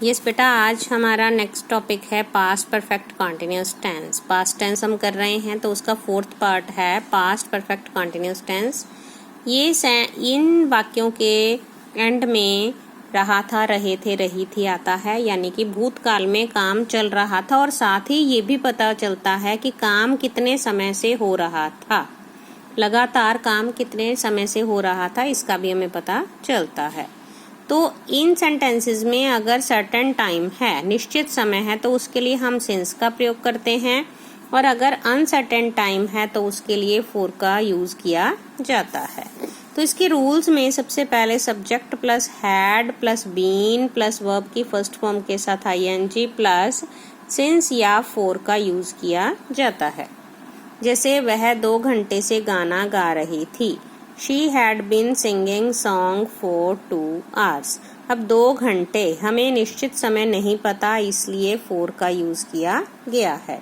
Yes बेटा, आज हमारा नेक्स्ट टॉपिक है past perfect continuous tense. Past tense हम कर रहे हैं तो उसका फोर्थ पार्ट है पास्ट परफेक्ट कॉन्टिन्यूस टेंस। ये इन वाक्यों के एंड में रहा था, रहे थे, रही थी आता है, यानी कि भूतकाल में काम चल रहा था और साथ ही ये भी पता चलता है कि काम कितने समय से हो रहा था। लगातार काम कितने समय से हो रहा था इसका भी हमें पता चलता है। तो इन सेंटेंसेस में अगर सर्टेन टाइम है, निश्चित समय है, तो उसके लिए हम सिंस का प्रयोग करते हैं, और अगर अनसर्टेन टाइम है तो उसके लिए फॉर का यूज किया जाता है। तो इसके रूल्स में सबसे पहले subject plus had plus been plus verb की फर्स्ट फॉर्म के साथ आईएनजी प्लस सिंस या फॉर का यूज किया जाता है। जैसे वह 2 घंटे से गाना गा रही थी। She had been singing song for 2 hours। अब 2 घंटे हमें निश्चित समय नहीं पता, इसलिए for का यूज किया गया है।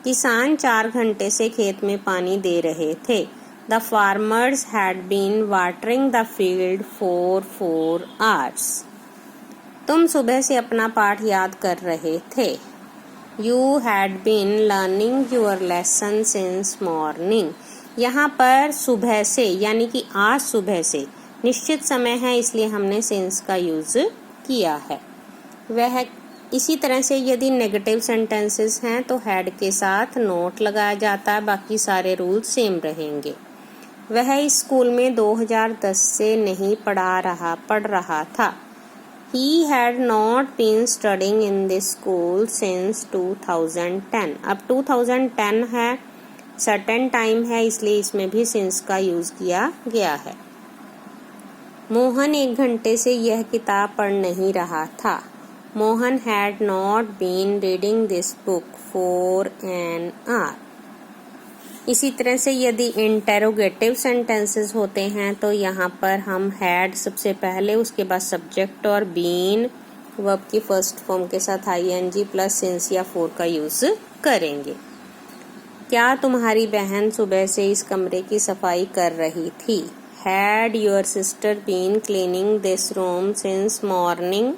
किसान 4 घंटे से खेत में पानी दे रहे थे। The farmers had been watering the field for 4 hours। तुम सुबह से अपना पाठ याद कर रहे थे। You had been learning your lesson since morning। यहाँ पर सुबह से यानी कि आज सुबह से निश्चित समय है, इसलिए हमने सिंस का यूज किया है। वह इसी तरह से यदि नेगेटिव सेंटेंसेस हैं तो हैड के साथ नोट लगाया जाता है, बाकी सारे रूल सेम रहेंगे। वह इस स्कूल में 2010 से नहीं पढ़ रहा था। He had not been studying in this school since 2010। अब 2010 है, सर्टेन टाइम है, इसलिए इसमें भी सिंस का यूज किया गया है। मोहन 1 घंटे से यह किताब पढ़ नहीं रहा था। Mohan had not been reading this book for an hour। इसी तरह से यदि इंटेरोगेटिव सेंटेंसेस होते हैं तो यहाँ पर हम हैड सबसे पहले, उसके बाद सब्जेक्ट और बीन वर्ब की फर्स्ट फॉर्म के साथ आईएनजी प्लस सिंस या फॉर का यूज करेंगे। क्या तुम्हारी बहन सुबह से इस कमरे की सफाई कर रही थी? Had your sister been cleaning this room since morning?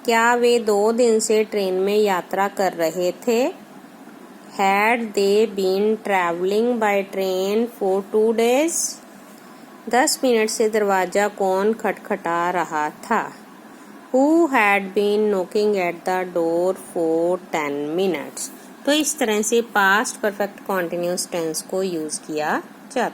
क्या वे 2 दिन से ट्रेन में यात्रा कर रहे थे? Had they been traveling by train for 2 days? 10 minute से दरवाजा कौन खटखटा रहा था? Who had been knocking at the door for 10 minutes? तो इस तरह से पास्ट परफेक्ट कॉन्टिन्यूस टेंस को यूज किया जाता है।